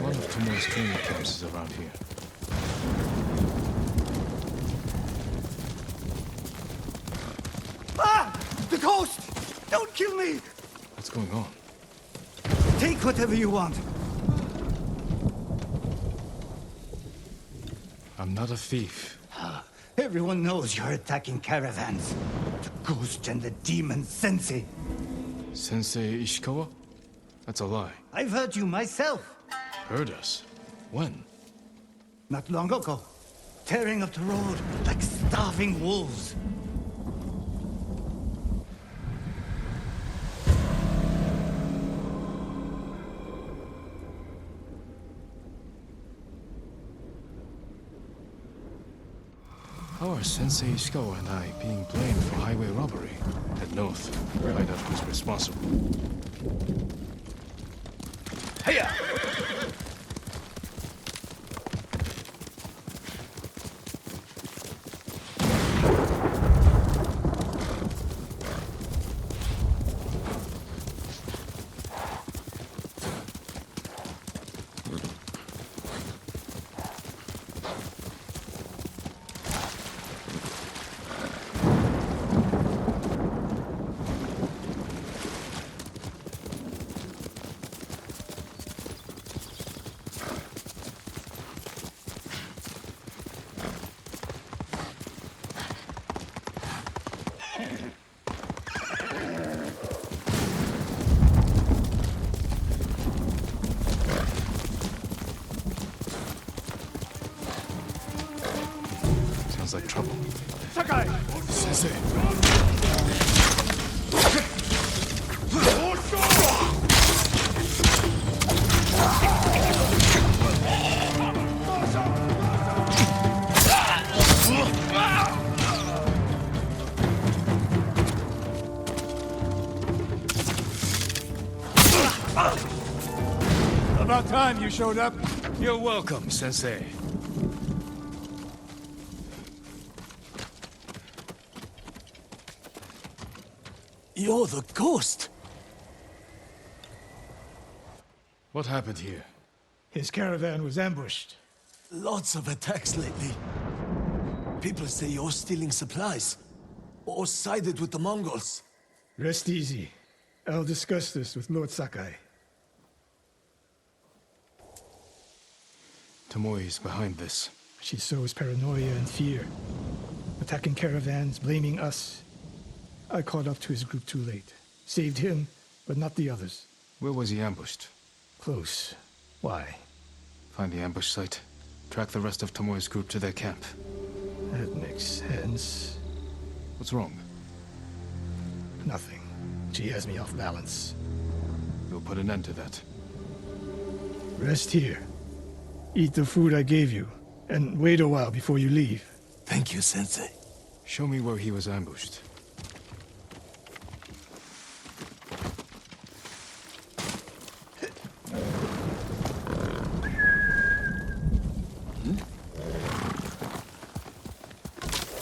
One of Tomoe's training camps is around here. Ah! The ghost! Don't kill me! What's going on? Take whatever you want. I'm not a thief. Everyone knows you're attacking caravans. The ghost and the demon Sensei. Sensei Ishikawa? That's a lie. I've heard you myself. Heard us? When? Not long ago. Tearing up the road like starving wolves. How are Sensei Ishikawa and I being blamed for highway robbery? Head north. Find out who's responsible. Hiya! Sounds like trouble. Sakai! Sensei! About time you showed up. You're welcome, Sensei. You're the ghost. What happened here? His caravan was ambushed. Lots of attacks lately. People say you're stealing supplies. Or sided with the Mongols. Rest easy. I'll discuss this with Lord Sakai. Tomoe is behind this. She sows paranoia and fear. Attacking caravans, blaming us. I caught up to his group too late. Saved him, but not the others. Where was he ambushed? Close. Why? Find the ambush site. Track the rest of Tomoe's group to their camp. That makes sense. What's wrong? Nothing. She has me off balance. We'll put an end to that. Rest here. Eat the food I gave you, and wait a while before you leave. Thank you, Sensei. Show me where he was ambushed.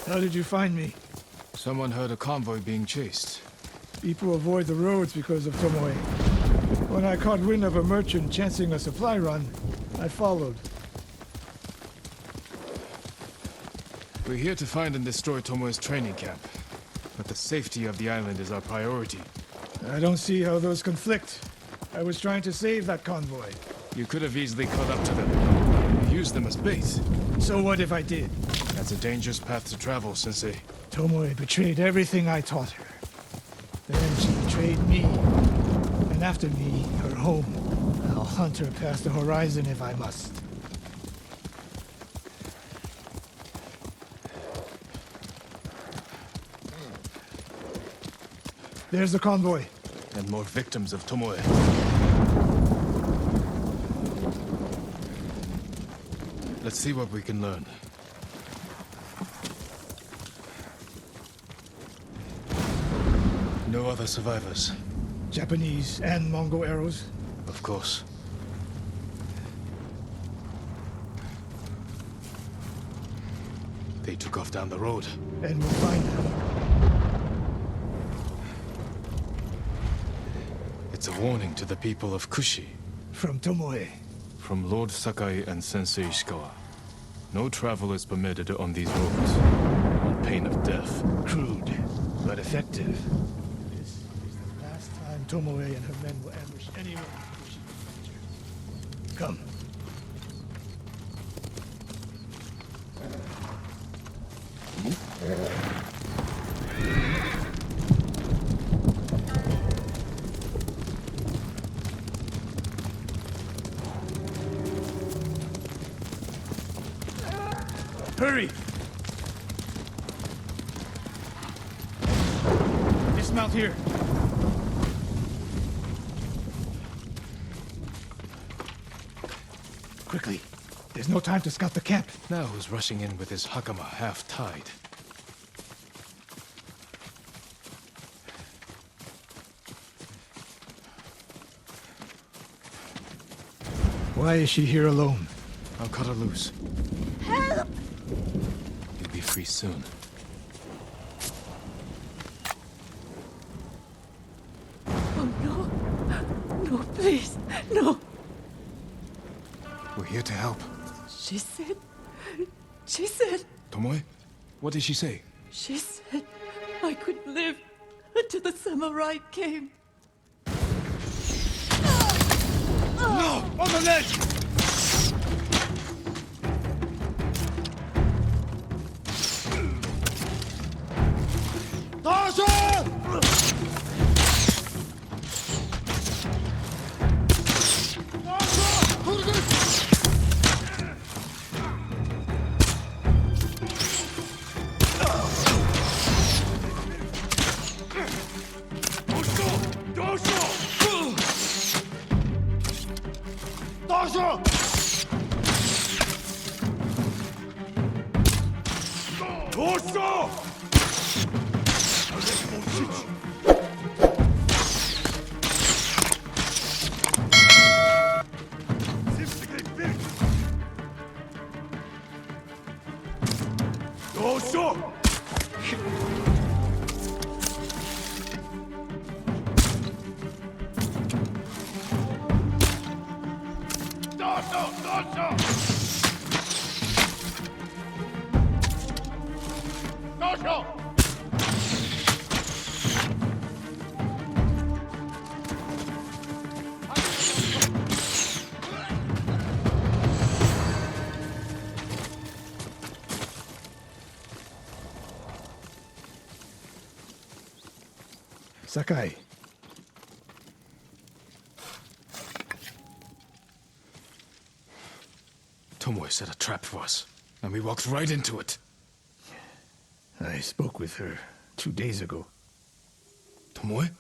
How did you find me? Someone heard a convoy being chased. People avoid the roads because of Tomoe. When I caught wind of a merchant chancing a supply run, I followed. We're here to find and destroy Tomoe's training camp. But the safety of the island is our priority. I don't see how those conflict. I was trying to save that convoy. You could have easily caught up to them. You used them as bait. So what if I did? That's a dangerous path to travel, Sensei. Tomoe betrayed everything I taught her. Then she betrayed me. And after me, her home. I'll hunt her past the horizon if I must. There's the convoy. And more victims of Tomoe. Let's see what we can learn. No other survivors. Japanese and Mongol arrows. Of course. They took off down the road. And we'll find them. It's a warning to the people of Kushi. From Tomoe. from Lord Sakai and Sensei Ishikawa. No travel is permitted on these roads, on pain of death. Crude, but effective. This is the last time Tomoe and her men will ambush anyone who should be danger. Come. Hurry! Dismount here. Quickly. There's no time to scout the camp. Now who's rushing in with his hakama half-tied? Why is she here alone? I'll cut her loose. Help! You'll be free soon. Oh, no. No, please. No. We're here to help. She said... Tomoe? What did she say? She said I could live until the samurai came. No! On the ledge! Sakai. Tomoe set a trap for us, and we walked right into it. I spoke with her 2 days ago. Tomoe?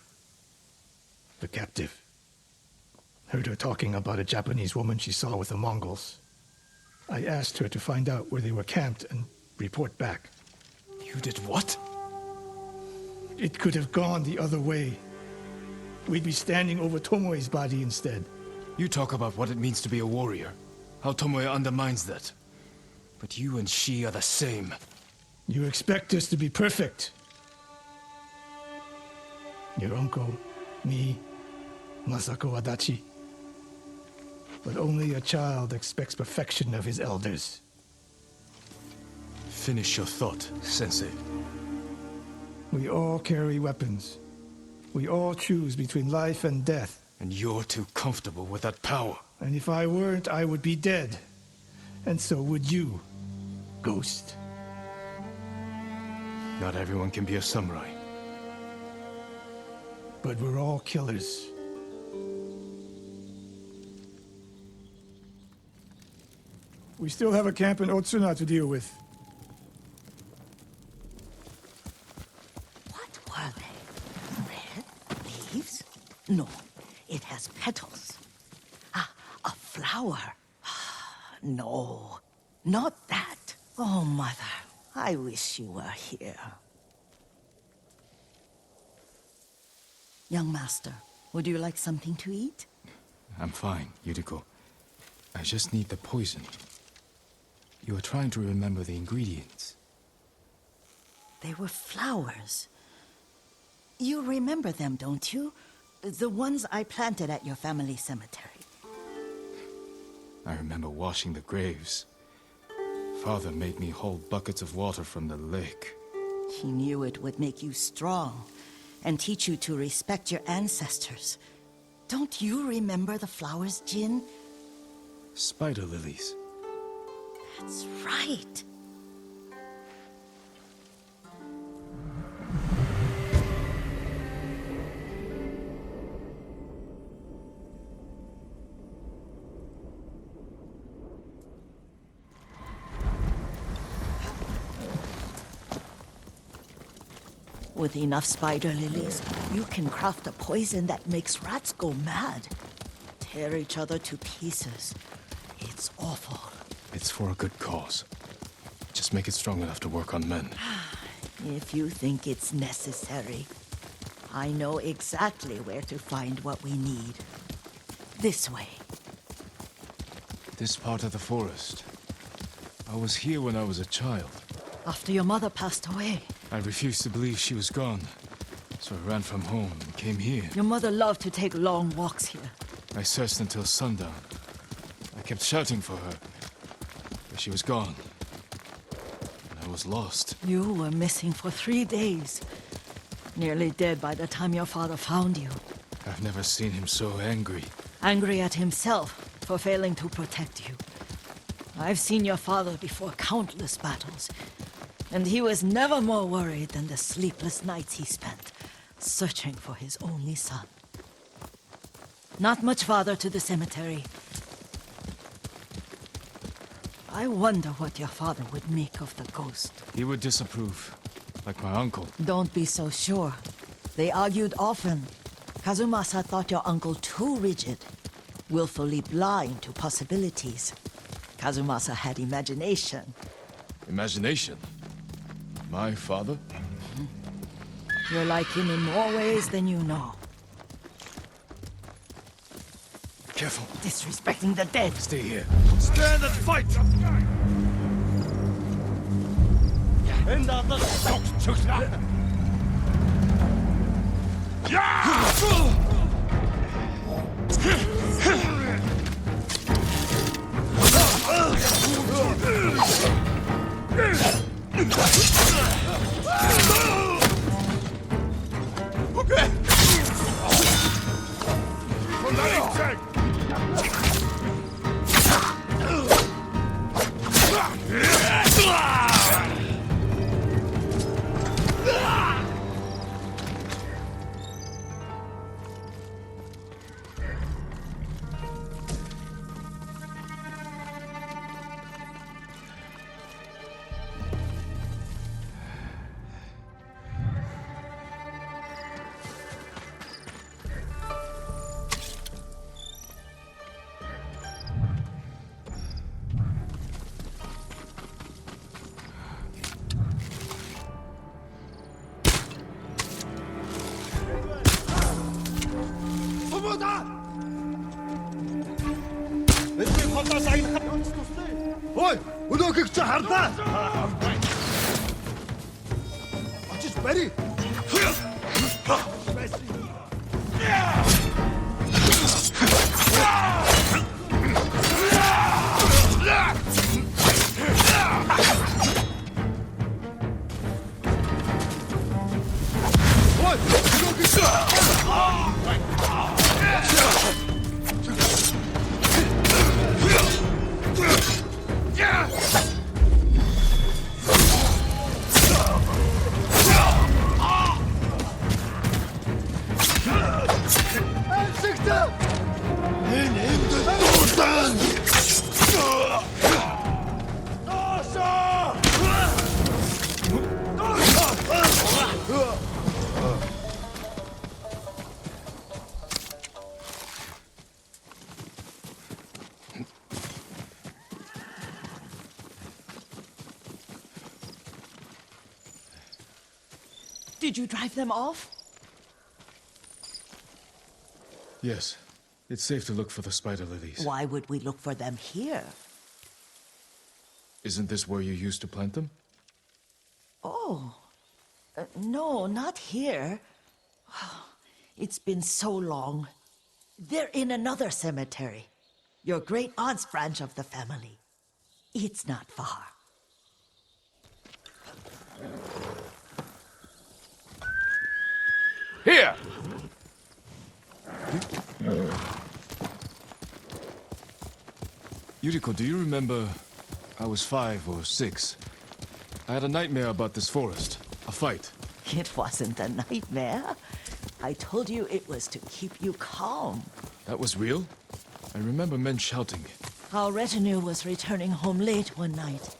The captive. Heard her talking about a Japanese woman she saw with the Mongols. I asked her to find out where they were camped and report back. You did what? It could have gone the other way. We'd be standing over Tomoe's body instead. You talk about what it means to be a warrior, how Tomoe undermines that. But you and she are the same. You expect us to be perfect. Your uncle, me, Masako Adachi. But only a child expects perfection of his elders. Finish your thought, Sensei. We all carry weapons. We all choose between life and death. And you're too comfortable with that power. And if I weren't, I would be dead. And so would you, Ghost. Not everyone can be a samurai. But we're all killers. We still have a camp in Otsuna to deal with. What were they? Red leaves? No, it has petals. Ah, a flower. No, not that. Oh, Mother, I wish you were here. Young master, would you like something to eat? I'm fine, Yuriko. I just need the poison. You are trying to remember the ingredients. They were flowers. You remember them, don't you? The ones I planted at your family cemetery. I remember washing the graves. Father made me hold buckets of water from the lake. He knew it would make you strong and teach you to respect your ancestors. Don't you remember the flowers, Jin? Spider lilies. That's right. With enough spider lilies, you can craft a poison that makes rats go mad. Tear each other to pieces. It's awful. It's for a good cause. Just make it strong enough to work on men. If you think it's necessary, I know exactly where to find what we need. This way. This part of the forest. I was here when I was a child. After your mother passed away. I refused to believe she was gone. So I ran from home and came here. Your mother loved to take long walks here. I searched until sundown. I kept shouting for her. But she was gone. And I was lost. You were missing for 3 days. Nearly dead by the time your father found you. I've never seen him so angry. Angry at himself for failing to protect you. I've seen your father before countless battles. And he was never more worried than the sleepless nights he spent searching for his only son. Not much farther to the cemetery. I wonder what your father would make of the ghost. He would disapprove, like my uncle. Don't be so sure. They argued often. Kazumasa thought your uncle too rigid, willfully blind to possibilities. Kazumasa had imagination. Imagination? My father? You're like him in more ways than you know. Careful. Disrespecting the dead. Stay here. Stand and fight! Ой, өнөөхийг чи харлаа. Очиж барь. Ой, өнөөхийг чи. Did you drive them off? Yes. It's safe to look for the spider lilies. Why would we look for them here? Isn't this where you used to plant them? Oh. No, not here. It's been so long. They're in another cemetery. your great aunt's branch of the family. It's not far. Here! Yuriko, do you remember? I was 5 or 6. I had a nightmare about this forest. A fight. It wasn't a nightmare. I told you it was to keep you calm. That was real? I remember men shouting. Our retinue was returning home late one night.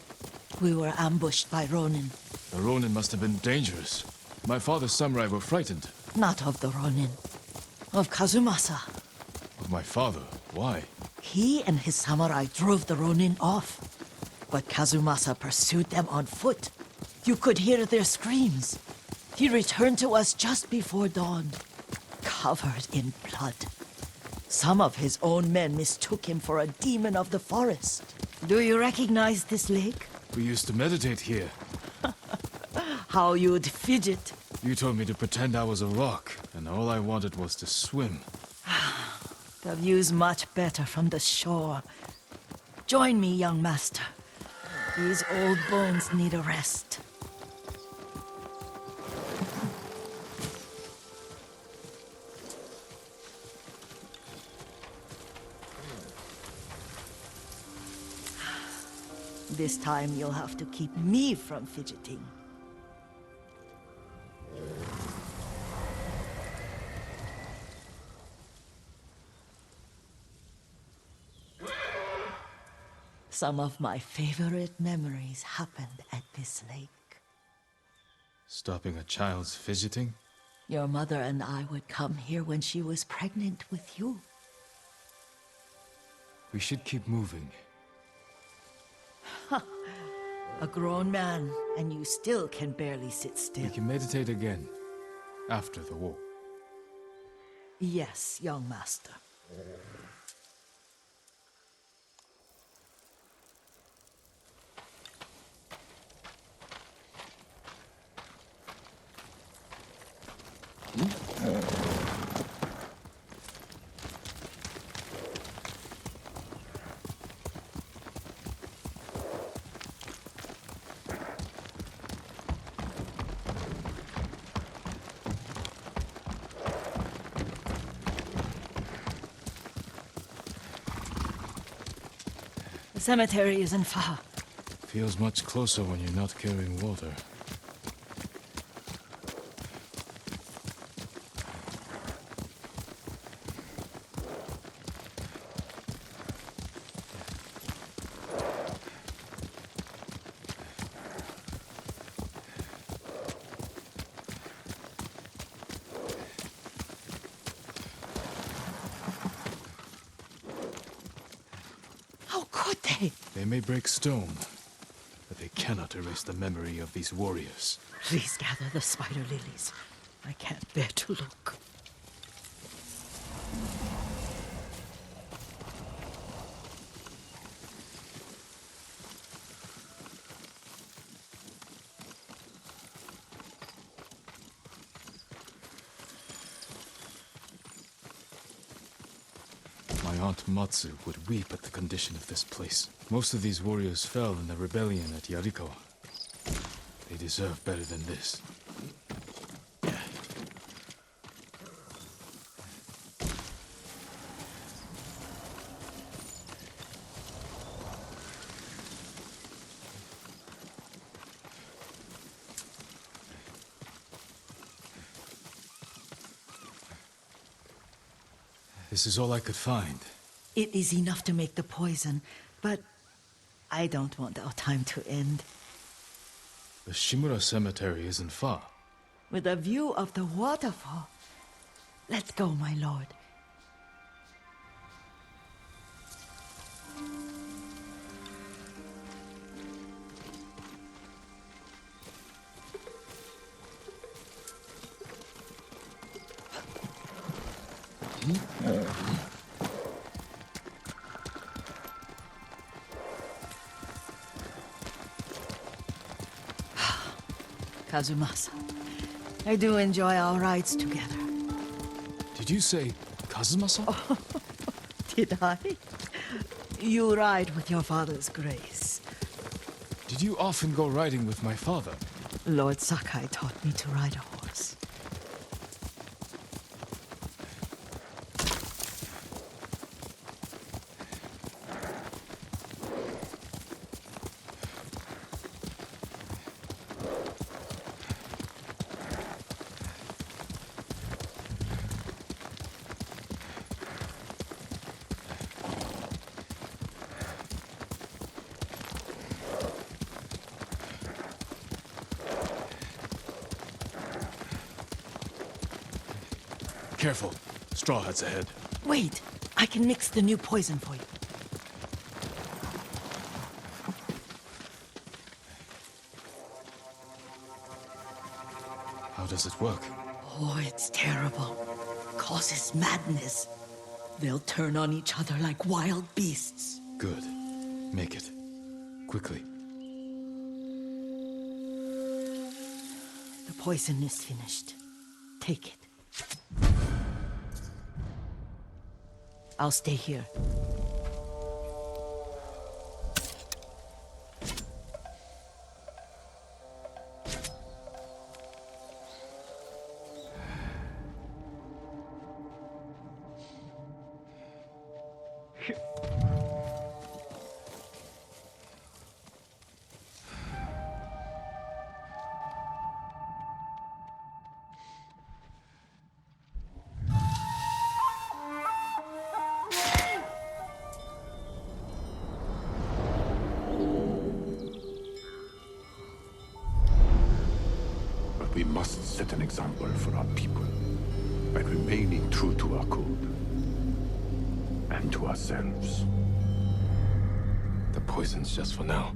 We were ambushed by Ronin. The Ronin must have been dangerous. My father's samurai were frightened. Not of the Ronin. Of Kazumasa. Of my father? Why? He and his samurai drove the Ronin off. But Kazumasa pursued them on foot. You could hear their screams. He returned to us just before dawn, covered in blood. Some of his own men mistook him for a demon of the forest. Do you recognize this lake? We used to meditate here. How you'd fidget. You told me to pretend I was a rock, and all I wanted was to swim. The view's much better from the shore. Join me, young master. These old bones need a rest. This time you'll have to keep me from fidgeting. Some of my favorite memories happened at this lake. Stopping a child's fidgeting? Your mother and I would come here when she was pregnant with you. We should keep moving. A grown man, and you still can barely sit still. We can meditate again. After the war. Yes, young master. The cemetery isn't far. Feels much closer when you're not carrying water. How could they? They may break stone, but they cannot erase the memory of these warriors. Please gather the spider lilies. I can't bear to look. My Aunt Matsu would weep at the condition of this place. Most of these warriors fell in the rebellion at Yarikawa. They deserve better than this. This is all I could find. It is enough to make the poison, but I don't want our time to end. The Shimura Cemetery isn't far. With a view of the waterfall. Let's go, my lord. Kazumasa, I do enjoy our rides together. Did you say Kazumasa? Did I? You ride with your father's grace. Did you often go riding with my father? Lord Sakai taught me to ride a horse. Careful. Straw Hat's ahead. Wait, I can mix the new poison for you. How does it work? Oh, it's terrible. Causes madness. They'll turn on each other like wild beasts. Good. Make it. Quickly. The poison is finished. Take it. I'll stay here. We must set an example for our people by remaining true to our code and to ourselves. The poison's just for now.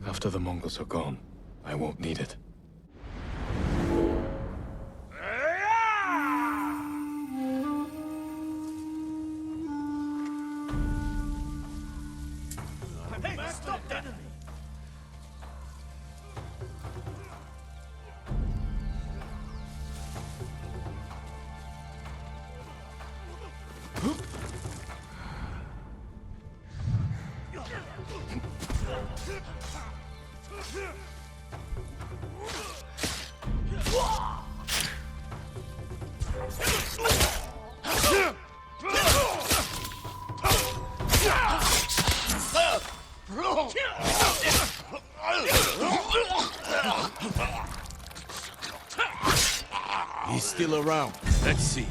After the Mongols are gone, I won't need it. He's still around. Let's see.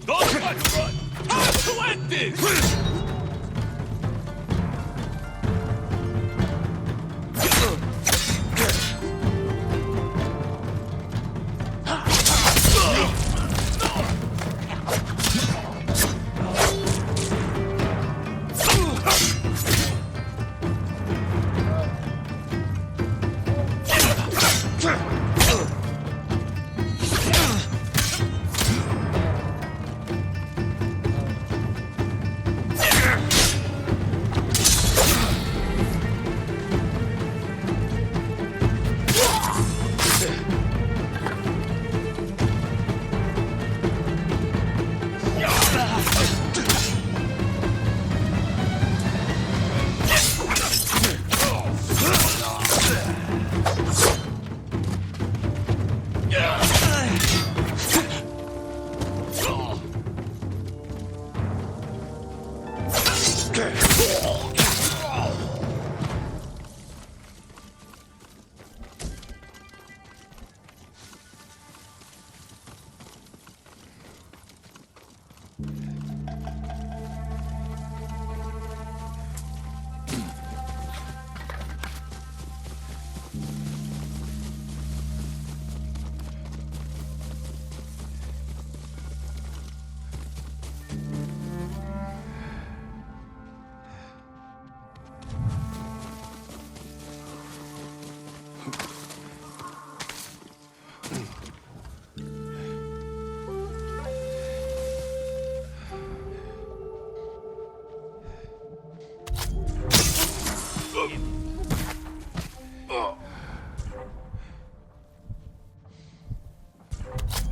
Don't try to run! Time to end this!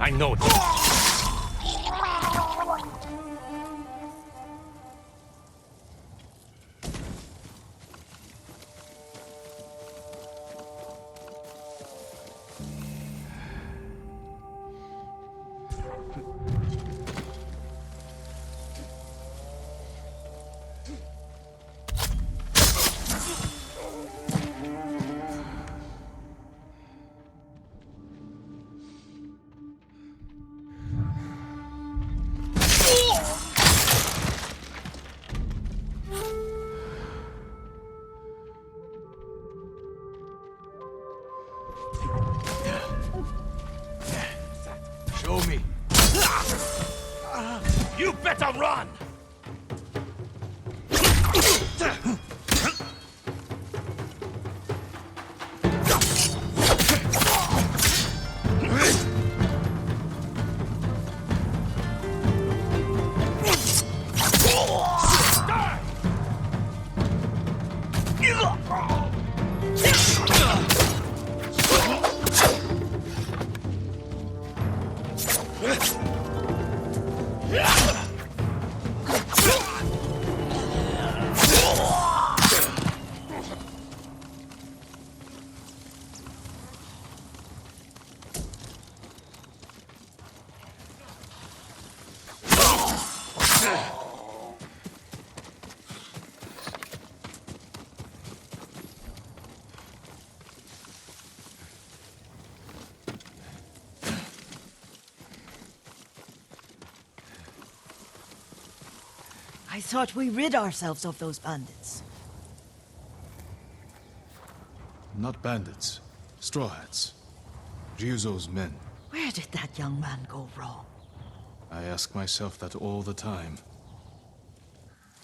I know it. Show me. You better run! I thought we rid ourselves of those bandits. Not bandits. Straw Hats. Ryuzo's men. Where did that young man go wrong? I ask myself that all the time.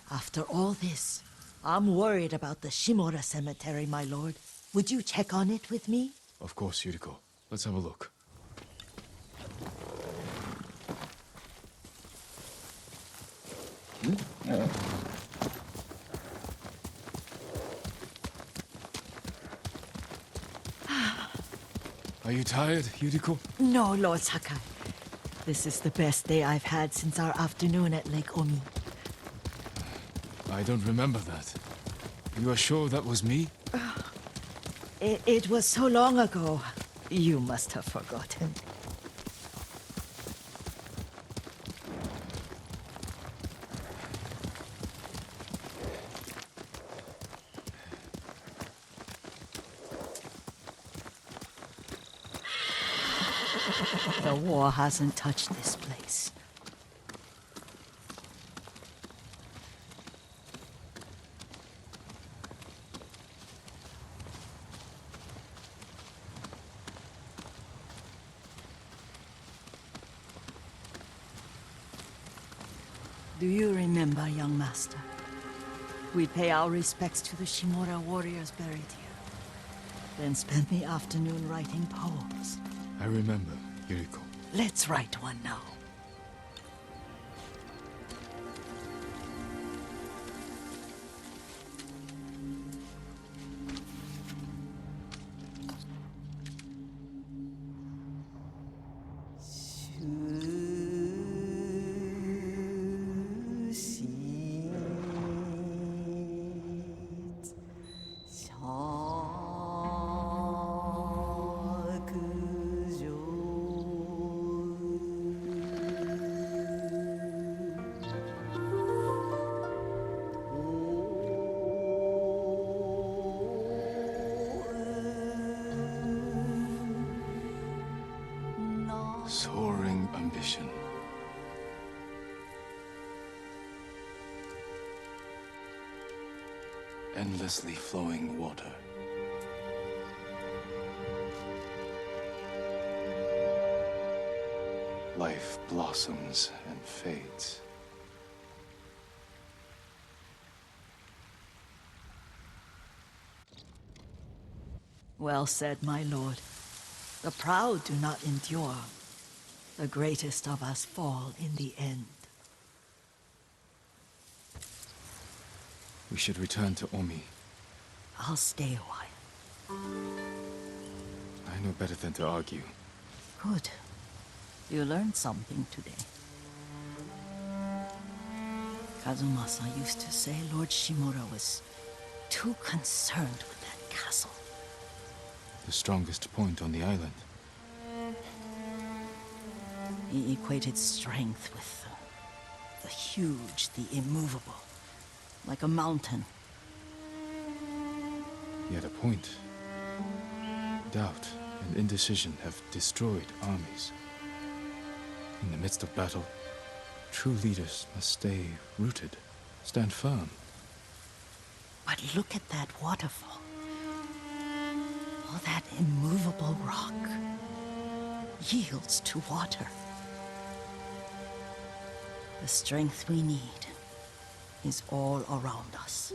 After all this, I'm worried about the Shimura cemetery, my lord. Would you check on it with me? Of course, Yuriko. Let's have a look. Are you tired, Yuriko? No, Lord Sakai. This is the best day I've had since our afternoon at Lake Omi. I don't remember that. You are sure that was me? It was so long ago. You must have forgotten. The war hasn't touched this place. Do you remember, young master? We'd pay our respects to the Shimura warriors buried here, then spend the afternoon writing poems. I remember, Yuriko. Let's write one now. Soaring ambition. Endlessly flowing water. Life blossoms and fades. Well said, my lord. The proud do not endure. The greatest of us fall in the end. We should return to Omi. I'll stay a while. I know better than to argue. Good. You learned something today. Kazumasa used to say Lord Shimura was too concerned with that castle. The strongest point on the island. He equated strength with the huge, the immovable, like a mountain. He had a point. Doubt and indecision have destroyed armies. In the midst of battle, true leaders must stay rooted, stand firm. But look at that waterfall. How that immovable rock yields to water. The strength we need is all around us.